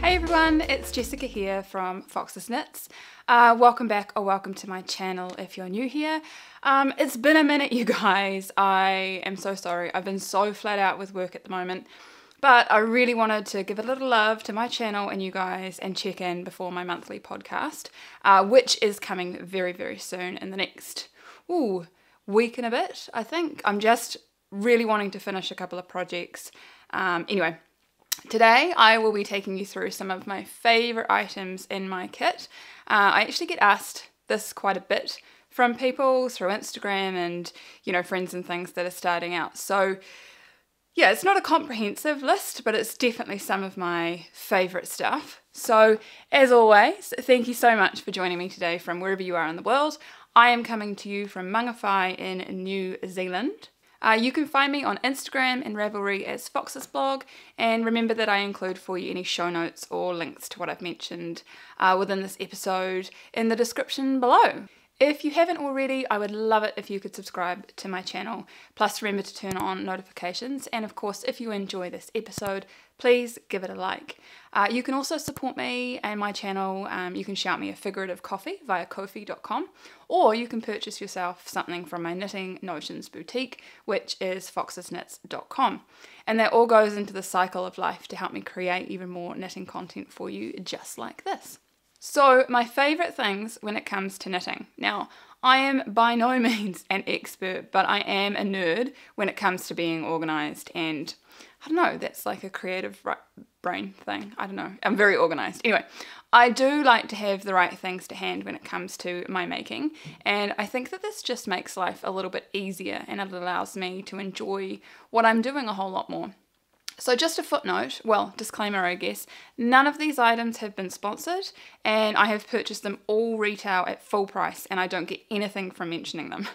Hey everyone, it's Jessica here from Fox's Knits. Welcome back or welcome to my channel if you're new here. It's been a minute, you guys. I am so sorry. I've been so flat out with work at the moment, but I really wanted to give a little love to my channel and you guys and check in before my monthly podcast, which is coming very, very soon in the next week and a bit, I think. I'm just really wanting to finish a couple of projects. Anyway. Today I will be taking you through some of my favourite items in my kit. I actually get asked this quite a bit from people through Instagram and, you know, friends and things that are starting out. So yeah, it's not a comprehensive list, but it's definitely some of my favourite stuff. So as always, thank you so much for joining me today from wherever you are in the world. I am coming to you from Mangawhai in New Zealand. You can find me on Instagram and Ravelry as Fox's Blog, and remember that I include for you any show notes or links to what I've mentioned within this episode in the description below. If you haven't already, I would love it if you could subscribe to my channel, plus remember to turn on notifications, and of course if you enjoy this episode, please give it a like. You can also support me and my channel. You can shout me a figurative coffee via ko-fi.com, or you can purchase yourself something from my Knitting Notions boutique, which is foxesknits.com. And that all goes into the cycle of life to help me create even more knitting content for you just like this. So my favourite things when it comes to knitting. Now, I am by no means an expert, but I am a nerd when it comes to being organised, and I don't know, that's like a creative brain thing. I don't know. I'm very organised. Anyway, I do like to have the right things to hand when it comes to my making, and I think that this just makes life a little bit easier and it allows me to enjoy what I'm doing a whole lot more. So just a footnote, well, disclaimer I guess, none of these items have been sponsored and I have purchased them all retail at full price and I don't get anything from mentioning them.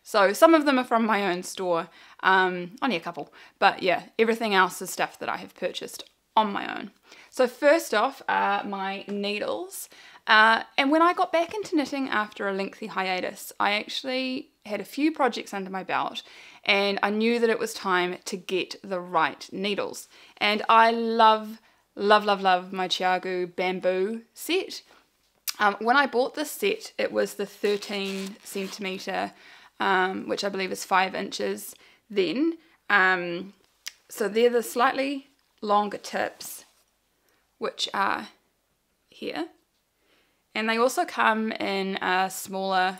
So some of them are from my own store, only a couple, but yeah, everything else is stuff that I have purchased on my own. So first off are my needles, and when I got back into knitting after a lengthy hiatus, I actually had a few projects under my belt and I knew that it was time to get the right needles. And I love my ChiaoGoo bamboo set. When I bought this set, it was the 13 centimetre, which I believe is 5 inches then. So they're the slightly longer tips, which are here. And they also come in a smaller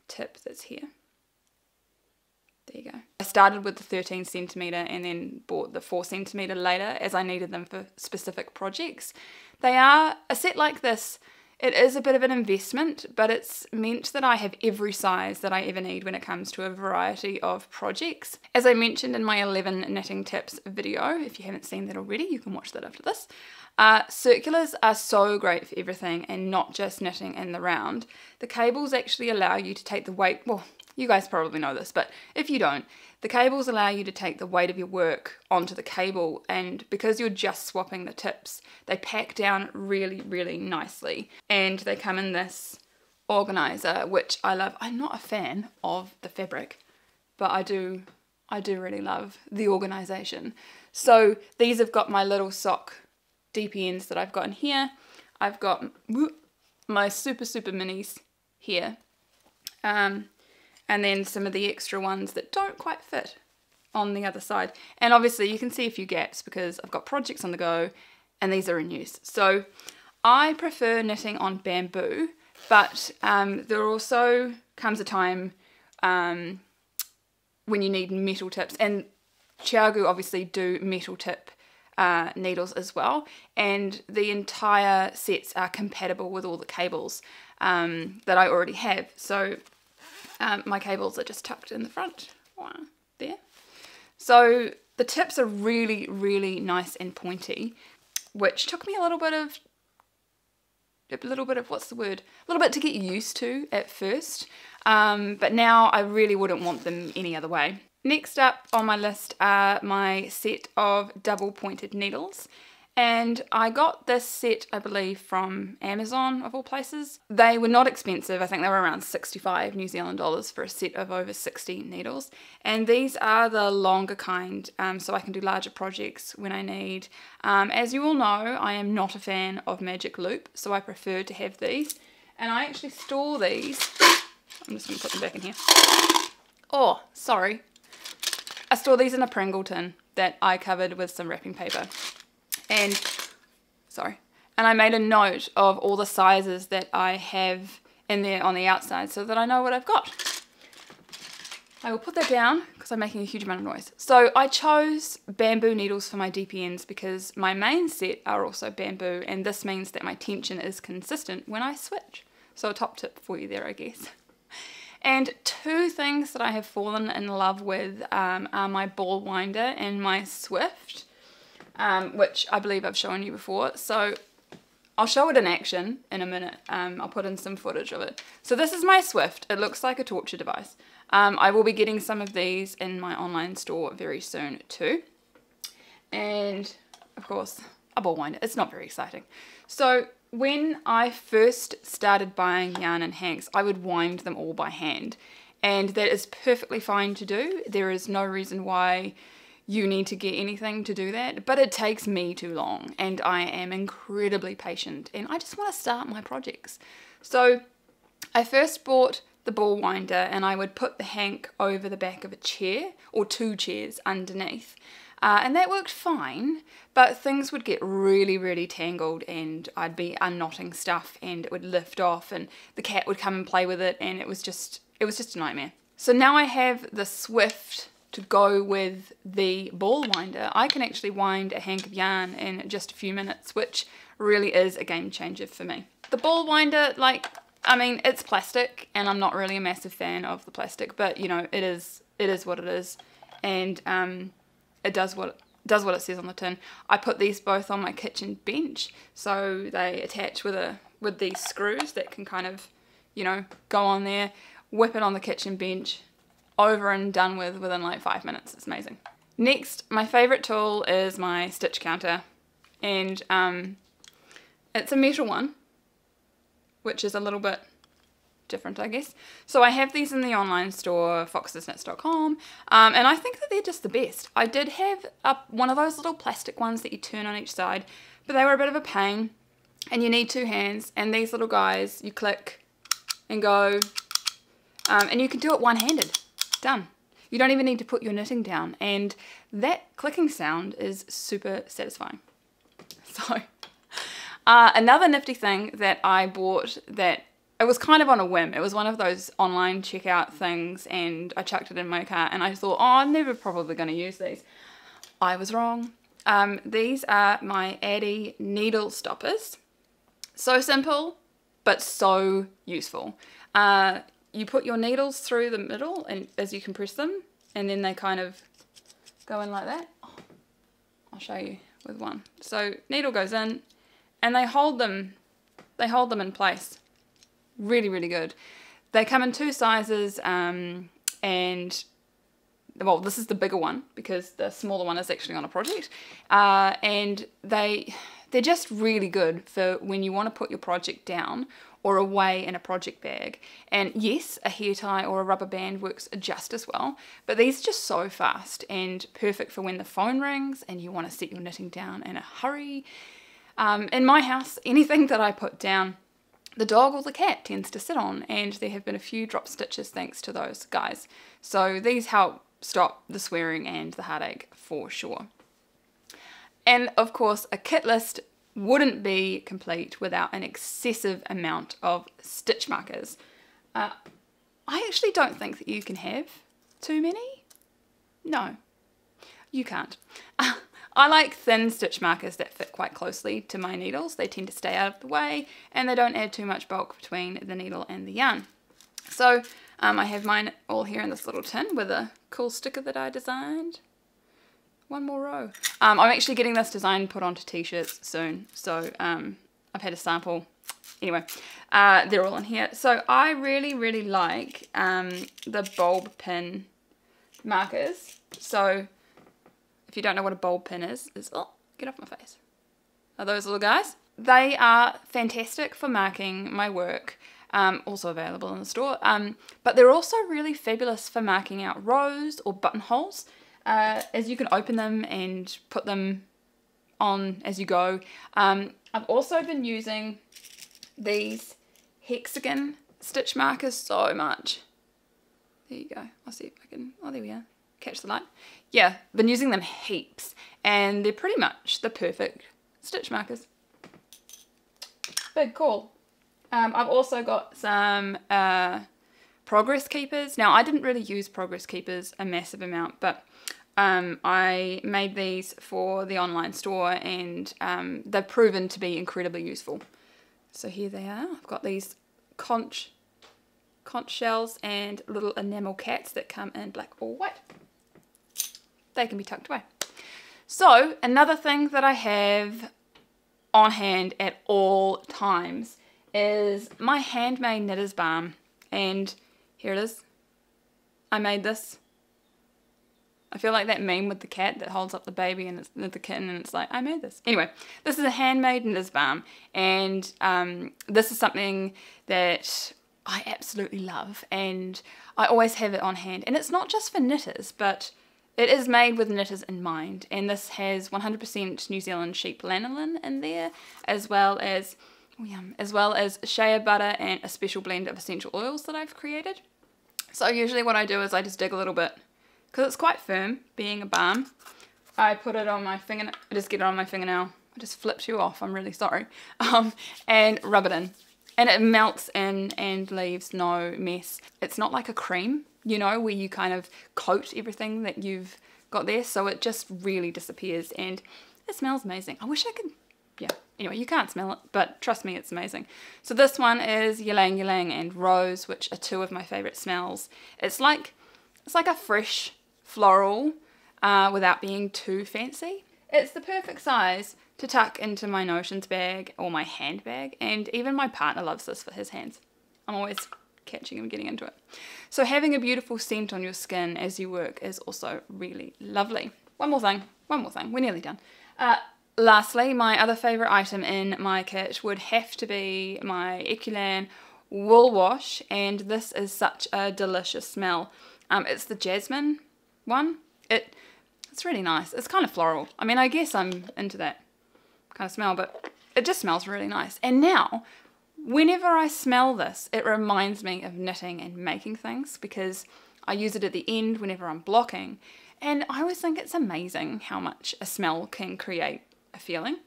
tip that's here. There you go. I started with the 13 centimetre and then bought the 4 centimetre later as I needed them for specific projects. They are, a set like this, it is a bit of an investment, but it's meant that I have every size that I ever need when it comes to a variety of projects. As I mentioned in my 11 knitting tips video, if you haven't seen that already, you can watch that after this. Circulars are so great for everything and not just knitting in the round. The cables actually allow you to take the weight, well, you guys probably know this, but if you don't, the cables allow you to take the weight of your work onto the cable, and because you're just swapping the tips, they pack down really, really nicely. And they come in this organizer, which I love. I'm not a fan of the fabric, but I do really love the organization. So these have got my little sock DPNs that I've got in here. I've got my super minis here. And then some of the extra ones that don't quite fit on the other side. And obviously you can see a few gaps because I've got projects on the go and these are in use. So I prefer knitting on bamboo, but there also comes a time when you need metal tips, and ChiaoGoo obviously do metal tip needles as well, and the entire sets are compatible with all the cables that I already have. So my cables are just tucked in the front, there. So the tips are really, really nice and pointy, which took me a little bit of, what's the word? A little bit to get used to at first, but now I really wouldn't want them any other way. Next up on my list are my set of double pointed needles, And I got this set, I believe, from Amazon, of all places. They were not expensive. I think they were around 65 New Zealand dollars for a set of over 60 needles. And these are the longer kind, so I can do larger projects when I need. As you all know, I am not a fan of magic loop, so I prefer to have these. And I actually store these. I'm just going to put them back in here. Oh, sorry. I store these in a Pringle tin that I covered with some wrapping paper. And I made a note of all the sizes that I have in there on the outside so that I know what I've got. I will put that down because I'm making a huge amount of noise. So I chose bamboo needles for my DPNs because my main set are also bamboo, and this means that my tension is consistent when I switch. So a top tip for you there, I guess. And two things that I have fallen in love with are my ball winder and my Swift. Which I believe I've shown you before, so I'll show it in action in a minute. I'll put in some footage of it. So this is my Swift. It looks like a torture device. I will be getting some of these in my online store very soon too. And of course, a ball winder. It's not very exciting. So when I first started buying yarn and hanks, I would wind them all by hand. And that is perfectly fine to do. There is no reason why you need to get anything to do that, but it takes me too long, and I am incredibly patient, and I just want to start my projects. So I first bought the ball winder, and I would put the hank over the back of a chair, or two chairs underneath, and that worked fine, but things would get really, really tangled, and I'd be unknotting stuff, and it would lift off, and the cat would come and play with it, and it was just a nightmare. So now I have the Swift to go with the ball winder. I can actually wind a hank of yarn in just a few minutes, which really is a game changer for me. The ball winder, it's plastic, and I'm not really a massive fan of the plastic, but you know, it is what it is, and it does what it says on the tin. I put these both on my kitchen bench, so they attach with these screws that can kind of, you know, go on there, whip it on the kitchen bench, over and done with within like 5 minutes. It's amazing. Next, my favorite tool is my stitch counter, and it's a metal one, which is a little bit different, I guess. So I have these in the online store, foxesknits.com, and I think that they're just the best. I did have one of those little plastic ones that you turn on each side, but they were a bit of a pain, and you need two hands, and these little guys, you click and go, and you can do it one-handed. Done. You don't even need to put your knitting down, and that clicking sound is super satisfying. So another nifty thing that I bought, that it was kind of on a whim, it was one of those online checkout things, and I chucked it in my cart, and I thought, oh, I'm never probably going to use these. I was wrong. These are my Addy needle stoppers. So simple, but so useful. You put your needles through the middle, and as you compress them, and then they kind of go in like that. I'll show you with one. So needle goes in, and they hold them in place. Really, really good. They come in two sizes, and well, this is the bigger one because the smaller one is actually on a project, and they're just really good for when you want to put your project down or away in a project bag. And yes, a hair tie or a rubber band works just as well, but these are just so fast and perfect for when the phone rings and you want to set your knitting down in a hurry. In my house, anything that I put down, the dog or the cat tends to sit on, and there have been a few drop stitches thanks to those guys. So these help stop the swearing and the heartache for sure. And of course, a kit list wouldn't be complete without an excessive amount of stitch markers. I actually don't think that you can have too many. No, you can't. I like thin stitch markers that fit quite closely to my needles. They tend to stay out of the way, and they don't add too much bulk between the needle and the yarn. So I have mine all here in this little tin with a cool sticker that I designed. One more row. I'm actually getting this design put onto t-shirts soon, so I've had a sample. Anyway, they're all in here. So I really, really like the bulb pin markers. So if you don't know what a bulb pin is oh, get off my face. are those little guys. They are fantastic for marking my work, also available in the store, but they're also really fabulous for marking out rows or buttonholes, as you can open them and put them on as you go. I've also been using these hexagon stitch markers so much. There you go. I'll see if I can, oh there we are, catch the light. Yeah, been using them heaps, and they're pretty much the perfect stitch markers. Big call. I've also got some progress keepers. Now I didn't really use progress keepers a massive amount, but I made these for the online store, and they've proven to be incredibly useful. So here they are. I've got these conch shells and little enamel cats that come in black or white. They can be tucked away. So another thing that I have on hand at all times is my handmade knitter's balm, and here it is. I made this. I feel like that meme with the cat that holds up the baby and it's the kitten, and it's like, I made this. Anyway, this is a handmade knitter's balm, and this is something that I absolutely love, and I always have it on hand. And it's not just for knitters, but it is made with knitters in mind, and this has 100% New Zealand sheep lanolin in there, as well as shea butter and a special blend of essential oils that I've created. So usually what I do is I just dig a little bit, because it's quite firm, being a balm. I put it on my fingernail, I just get it on my fingernail, I just flipped you off, I'm really sorry, and rub it in. And it melts in and leaves no mess. It's not like a cream, you know, where you kind of coat everything that you've got there, so it just really disappears, and it smells amazing. I wish I could, yeah. Anyway, you can't smell it, but trust me, it's amazing. So this one is ylang ylang and rose, which are two of my favourite smells. It's like a fresh floral without being too fancy. It's the perfect size to tuck into my notions bag or my handbag, and even my partner loves this for his hands. I'm always catching him getting into it. So having a beautiful scent on your skin as you work is also really lovely. One more thing, we're nearly done. Lastly, my other favourite item in my kit would have to be my Eculan wool wash, and this is such a delicious smell. It's the Jasmine one. It's really nice. It's kind of floral. I mean, I guess I'm into that kind of smell, but it just smells really nice. And now, whenever I smell this, it reminds me of knitting and making things, because I use it at the end whenever I'm blocking, and I always think it's amazing how much a smell can create a feeling.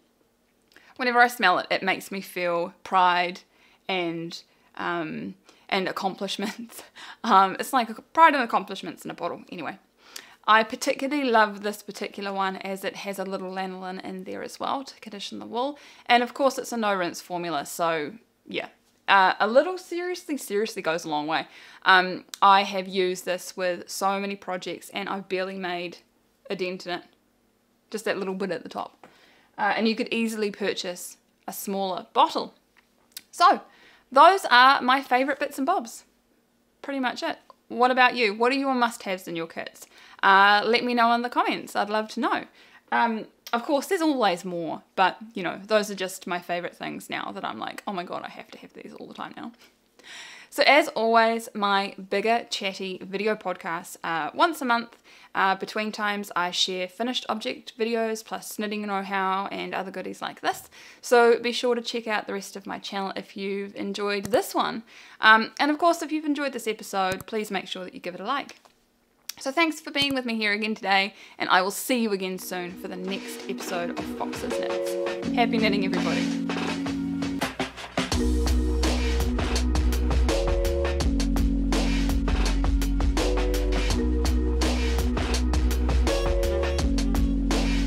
Whenever I smell it, it makes me feel pride and accomplishments. It's like pride and accomplishments in a bottle. Anyway, I particularly love this particular one as it has a little lanolin in there as well to condition the wool, and of course it's a no rinse formula, so yeah, a little seriously goes a long way. I have used this with so many projects, and I've barely made a dent in it, just that little bit at the top, and you could easily purchase a smaller bottle. So those are my favourite bits and bobs. Pretty much it. What about you? What are your must-haves in your kits? Let me know in the comments. I'd love to know. Of course, there's always more, but, you know, those are just my favourite things now that I'm like, oh my god, I have to have these all the time now. So as always, my bigger chatty video podcasts are once a month. Between times I share finished object videos plus knitting know-how and other goodies like this. So be sure to check out the rest of my channel if you've enjoyed this one. And of course, if you've enjoyed this episode, please make sure that you give it a like. So thanks for being with me here again today, and I will see you again soon for the next episode of Fox's Knits. Happy knitting, everybody.